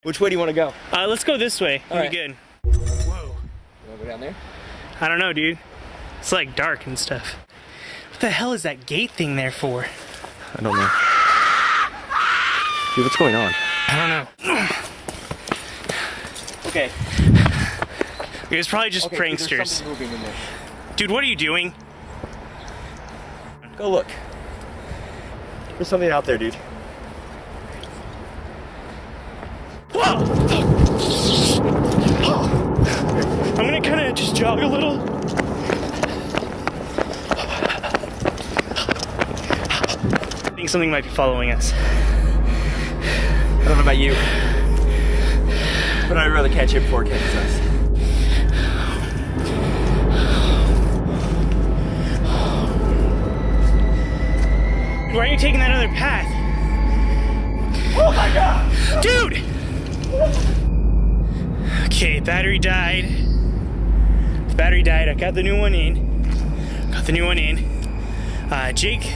Which way do you want to go? Let's go this way. All right. Good. Whoa. You want to go down there? I don't know, dude. It's like dark and stuff. What the hell is that gate thing there for? I don't know. Dude, what's going on? I don't know. Okay. It was probably just Okay, dude, pranksters. there's something moving in there. Dude, what are you doing? Go look. There's something out there, dude. Whoa! I'm gonna kind of just jog a little. I think something might be following us. I don't know about you, but I'd rather catch it before it catches us. Why are you taking that other path? Oh my god! Dude! Okay, battery died. The battery died. I got the new one in. Jake.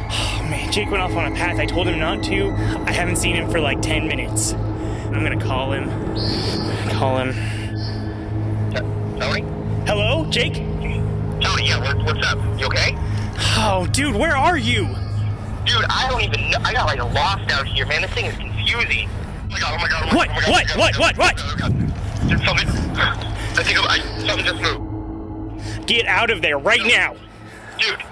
Oh man, Jake went off on a path I told him not to. I haven't seen him for like 10 minutes. I'm gonna call him. Tony? Hello, Jake? Tony, yeah, what's up? You okay? Oh, dude, where are you? Dude, I don't even know. I got like lost out here, man. This thing is confusing. Oh my god, What? Did something... something just moved. Get out of there right now. Dude,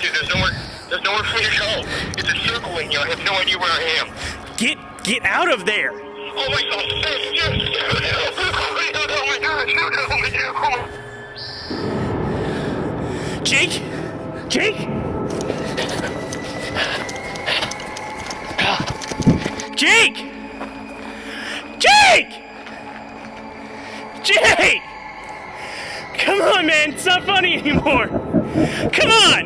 there's nowhere for me to go. It's a circling, you know, I have no idea where I am. Get out of there. Oh my god, dude, oh my god, Jake? Jake? Jake! Jake! Jake! Come on, man. It's not funny anymore. Come on!